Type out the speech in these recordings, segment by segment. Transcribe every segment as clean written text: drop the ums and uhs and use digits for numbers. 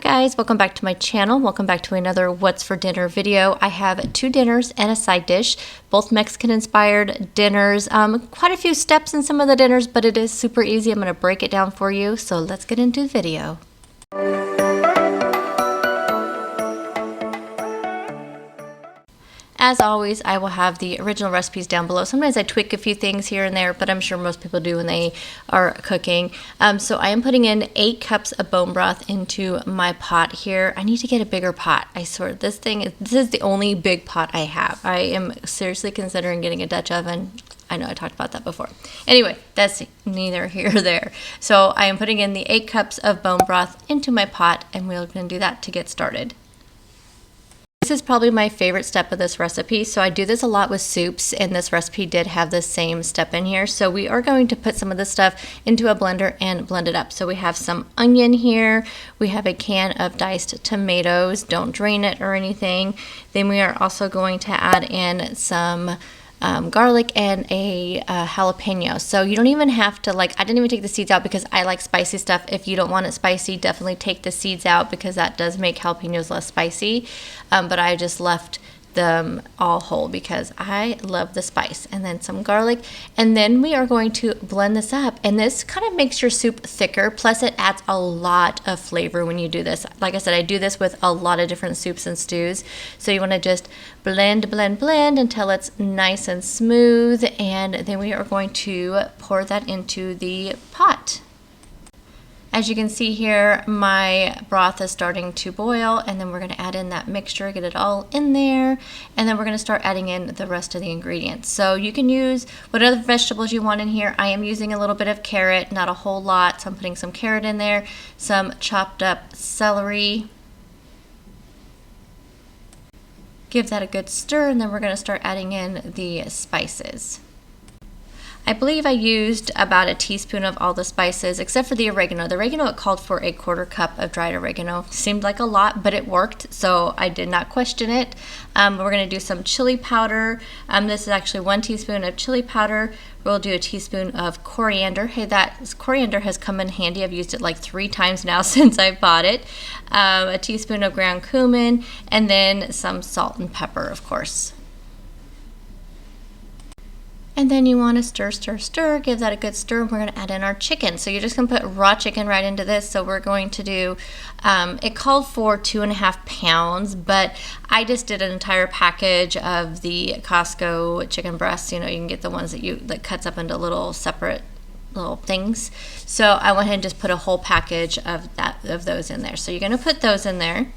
Guys, welcome back to my channel. Welcome back to another What's for Dinner video. I have 2 dinners and a side dish, both Mexican inspired dinners. Quite a few steps in some of the dinners, but it is super easy. I'm going to break it down for you. So let's get into the video. As always, I will have the original recipes down below. Sometimes I tweak a few things here and there, but I'm sure most people do when they are cooking. So I am putting in 8 cups of bone broth into my pot here. I need to get a bigger pot. I swear, this is the only big pot I have. I am seriously considering getting a Dutch oven. I know I talked about that before. Anyway, that's neither here or there. So I am putting in the 8 cups of bone broth into my pot, and we're going to do that to get started. This is probably my favorite step of this recipe. So I do this a lot with soups, and this recipe did have the same step in here. So we are going to put some of this stuff into a blender and blend it up. So we have some onion here. We have a can of diced tomatoes. Don't drain it or anything. Then we are also going to add in some garlic and a jalapeno. So you don't even have to, I didn't even take the seeds out because I like spicy stuff. If you don't want it spicy, definitely take the seeds out because that does make jalapenos less spicy. But I just left them all whole because I love the spice. And then some garlic, and then we are going to blend this up, and this kind of makes your soup thicker, plus it adds a lot of flavor when you do this. Like I said, I do this with a lot of different soups and stews, so you want to just blend until it's nice and smooth, and then we are going to pour that into the pot. As you can see here, my broth is starting to boil, and then we're going to add in that mixture, get it all in there, and then we're going to start adding in the rest of the ingredients. So you can use whatever vegetables you want in here. I am using a little bit of carrot, not a whole lot, so I'm putting some carrot in there, some chopped up celery. Give that a good stir, and then we're going to start adding in the spices. I believe I used about a teaspoon of all the spices except for the oregano. The oregano, it called for a 1/4 cup of dried oregano. Seemed like a lot, but it worked, so I did not question it. We're going to do some chili powder. This is actually 1 teaspoon of chili powder. We'll do a teaspoon of coriander. Hey, that coriander has come in handy. I've used it like 3 times now since I bought it. A teaspoon of ground cumin, and then some salt and pepper, of course. And then you want to stir, give that a good stir, and we're going to add in our chicken. So you're just going to put raw chicken right into this. So we're going to do, it called for 2.5 pounds, but I just did an entire package of the Costco chicken breasts. You know, you can get the ones that cuts up into little separate little things. So I went ahead and just put a whole package of those in there. So you're going to put those in there.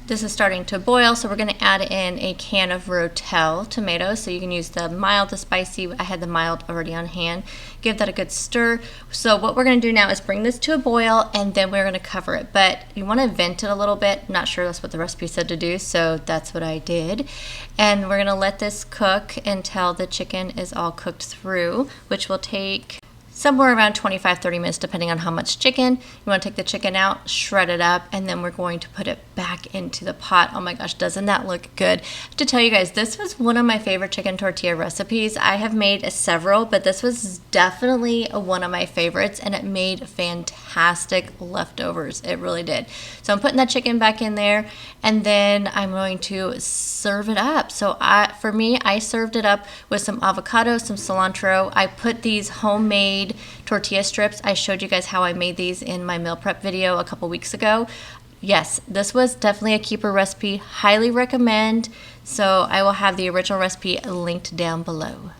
This is starting to boil, so we're going to add in a can of rotel tomatoes. So you can use the mild, the spicy. I had the mild already on hand. Give that a good stir. So what we're going to do now is bring this to a boil, and then we're going to cover it. But you want to vent it a little bit. I'm not sure that's what the recipe said to do, so that's what I did. And we're going to let this cook until the chicken is all cooked through, which will take somewhere around 25-30 minutes depending on how much chicken. You want to take the chicken out, shred it up, and then we're going to put it back into the pot. Oh my gosh, doesn't that look good? I have to tell you guys, this was one of my favorite chicken tortilla recipes. I have made several, but this was definitely one of my favorites, and it made fantastic leftovers. It really did. So I'm putting that chicken back in there, and then I'm going to serve it up. So for me, I served it up with some avocado, some cilantro. I put these homemade tortilla strips. I showed you guys how I made these in my meal prep video a couple weeks ago. Yes, this was definitely a keeper recipe. Highly recommend. So I will have the original recipe linked down below.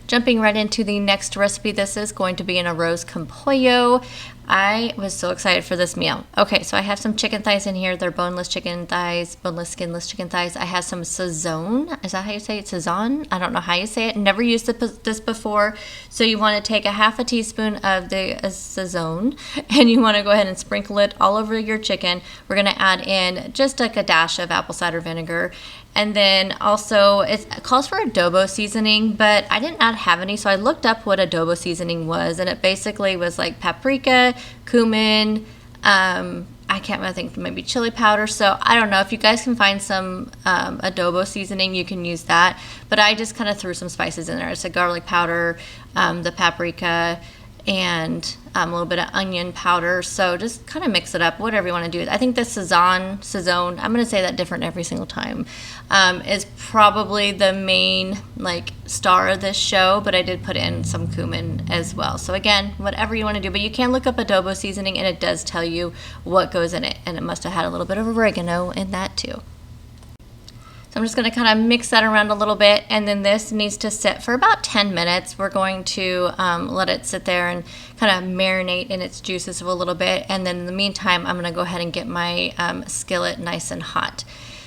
Jumping right into the next recipe, this is going to be an arroz con pollo. I was so excited for this meal. Okay, so I have some chicken thighs in here. They're boneless chicken thighs, boneless, skinless chicken thighs. I have some sazon. Is that how you say it? Sazon? I don't know how you say it. Never used this before. So you want to take a 1/2 teaspoon of the sazon, and you want to go ahead and sprinkle it all over your chicken. We're going to add in just like a dash of apple cider vinegar. And then also, it calls for adobo seasoning, but I didn't have any, so I looked up what adobo seasoning was, and it basically was like paprika, cumin, I can't really think, maybe chili powder. So I don't know, if you guys can find some adobo seasoning, you can use that. But I just kind of threw some spices in there. It's a garlic powder, the paprika, and a little bit of onion powder. So just kind of mix it up, whatever you want to do. I think the Sazon, I'm going to say that different every single time, is probably the main like star of this show, but I did put in some cumin as well. So again, whatever you want to do, but you can look up adobo seasoning and it does tell you what goes in it, and it must have had a little bit of oregano in that too. I'm just going to kind of mix that around a little bit, and then this needs to sit for about 10 minutes. We're going to let it sit there and kind of marinate in its juices for a little bit, and then in the meantime I'm going to go ahead and get my skillet nice and hot.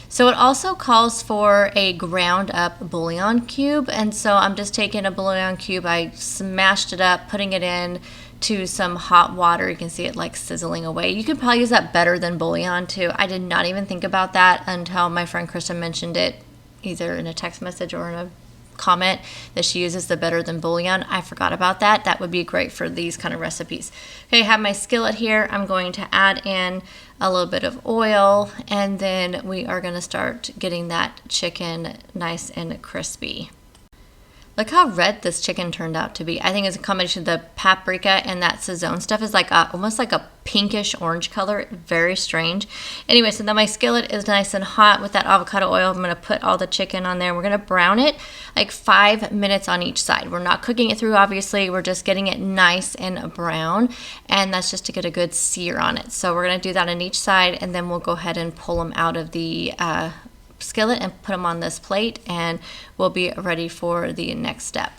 So it also calls for a ground up bouillon cube, and so I'm just taking a bouillon cube, I smashed it up, putting it in to some hot water. You can see it like sizzling away. You could probably use that better than bouillon too. I did not even think about that until my friend Kristen mentioned it either in a text message or in a comment that she uses the better than bouillon. I forgot about that. That would be great for these kind of recipes. Okay, I have my skillet here. I'm going to add in a little bit of oil, and then we are going to start getting that chicken nice and crispy. Look how red this chicken turned out to be. I think it's a combination of the paprika and that Sazon stuff is like almost like a pinkish orange color. Very strange. Anyway, so now my skillet is nice and hot with that avocado oil. I'm going to put all the chicken on there. We're going to brown it like 5 minutes on each side. We're not cooking it through, obviously. We're just getting it nice and brown, and that's just to get a good sear on it. So we're going to do that on each side, and then we'll go ahead and pull them out of the skillet and put them on this plate, and we'll be ready for the next step.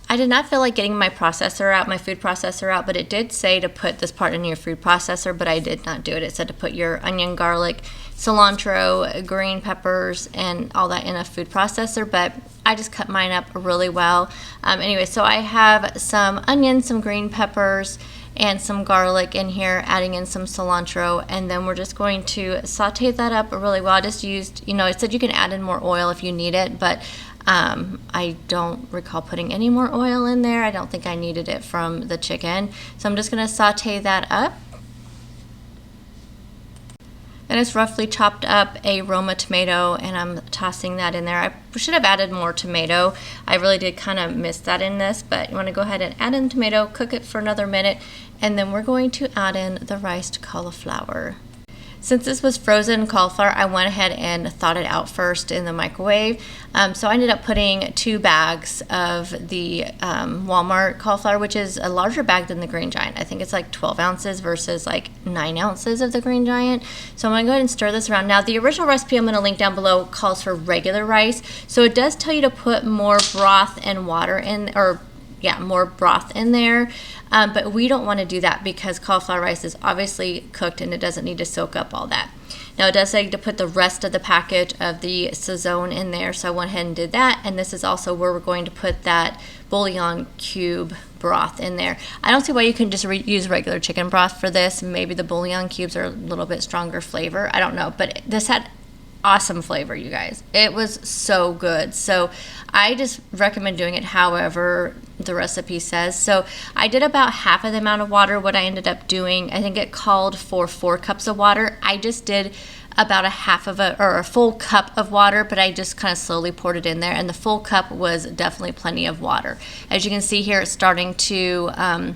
I did not feel like getting my processor out, my food processor out, but it did say to put this part in your food processor, but I did not do it. It said to put your onion, garlic, cilantro, green peppers, and all that in a food processor, but I just cut mine up really well. Anyway, so I have some onions, some green peppers, and some garlic in here, adding in some cilantro, and then we're just going to saute that up really well. I just used, it said you can add in more oil if you need it, but I don't recall putting any more oil in there. I don't think I needed it from the chicken. So I'm just going to saute that up. And it's roughly chopped up a Roma tomato, and I'm tossing that in there. I should have added more tomato. I really did kind of miss that in this, but you want to go ahead and add in tomato, cook it for another minute, and then we're going to add in the riced cauliflower. Since this was frozen cauliflower, I went ahead and thawed it out first in the microwave. So I ended up putting 2 bags of the Walmart cauliflower, which is a larger bag than the Green Giant. I think it's like 12 ounces versus like 9 ounces of the Green Giant. So I'm going to go ahead and stir this around. Now, the original recipe I'm going to link down below calls for regular rice. So it does tell you to put more broth and water in, more broth in there. But we don't want to do that because cauliflower rice is obviously cooked and it doesn't need to soak up all that. Now it does say to put the rest of the package of the Sazon in there, so I went ahead and did that, and this is also where we're going to put that bouillon cube broth in there. I don't see why you can just use regular chicken broth for this. Maybe the bouillon cubes are a little bit stronger flavor. I don't know, but this had awesome flavor, you guys. It was so good. So I just recommend doing it however the recipe says. So I did about half of the amount of water. What I ended up doing, I think it called for 4 cups of water. I just did about a full cup of water, but I just kind of slowly poured it in there, and the full cup was definitely plenty of water. As you can see here, it's starting to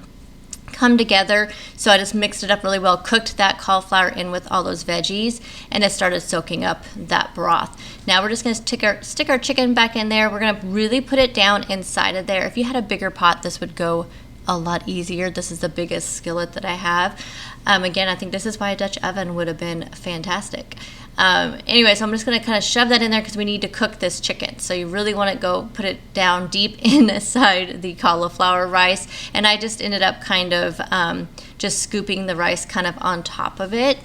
come together, so I just mixed it up really well, cooked that cauliflower in with all those veggies, and it started soaking up that broth. Now we're just going to stick our chicken back in there. We're going to really put it down inside of there. If you had a bigger pot, this would go a lot easier. This is the biggest skillet that I have. Again, I think this is why a Dutch oven would have been fantastic. Anyway, so I'm just going to kind of shove that in there because we need to cook this chicken. So you really want to go put it down deep inside the cauliflower rice. And I just ended up kind of just scooping the rice kind of on top of it.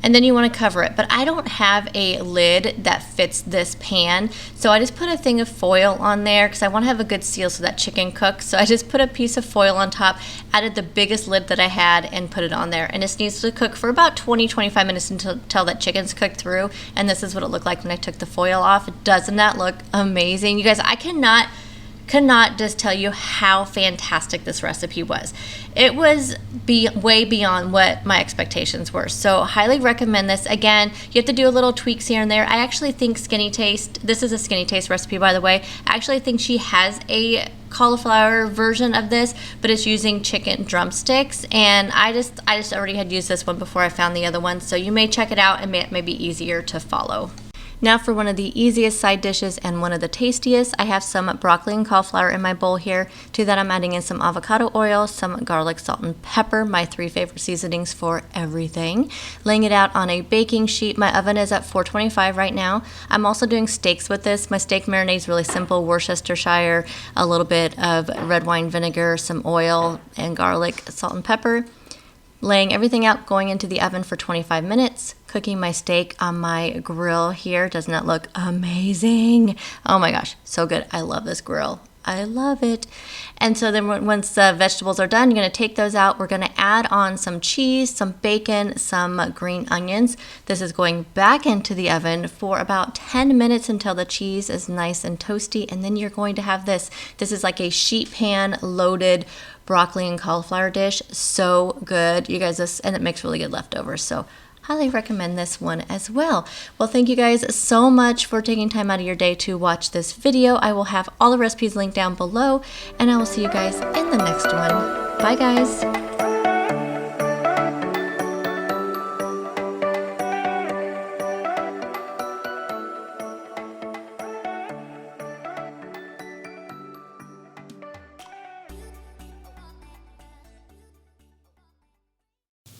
And then you want to cover it. But I don't have a lid that fits this pan, so I just put a thing of foil on there because I want to have a good seal so that chicken cooks. So I just put a piece of foil on top, added the biggest lid that I had, and put it on there. And this needs to cook for about 20-25 minutes until that chicken's cooked through. And this is what it looked like when I took the foil off. Doesn't that look amazing? You guys, I cannot just tell you how fantastic this recipe was. It was way beyond what my expectations were. So highly recommend this. Again, you have to do a little tweaks here and there. I actually think Skinny Taste, this is a Skinny Taste recipe, by the way. I actually think she has a cauliflower version of this, but it's using chicken drumsticks, and I just already had used this one before I found the other one, so you may check it out and it may be easier to follow. Now for one of the easiest side dishes and one of the tastiest, I have some broccoli and cauliflower in my bowl here. To that I'm adding in some avocado oil, some garlic, salt, and pepper, my 3 favorite seasonings for everything. Laying it out on a baking sheet. My oven is at 425 right now. I'm also doing steaks with this. My steak marinade is really simple: Worcestershire, a little bit of red wine vinegar, some oil, and garlic, salt, and pepper. Laying everything out, going into the oven for 25 minutes, cooking my steak on my grill here. Doesn't that look amazing? Oh my gosh, so good. I love this grill. I love it. And so then once the vegetables are done, you're going to take those out. We're going to add on some cheese, some bacon, some green onions. This is going back into the oven for about 10 minutes until the cheese is nice and toasty. And then you're going to have this. This is like a sheet pan loaded broccoli and cauliflower dish. So good. You guys, and it makes really good leftovers. So highly recommend this one as well. Well, thank you guys so much for taking time out of your day to watch this video. I will have all the recipes linked down below, and I will see you guys in the next one. Bye guys.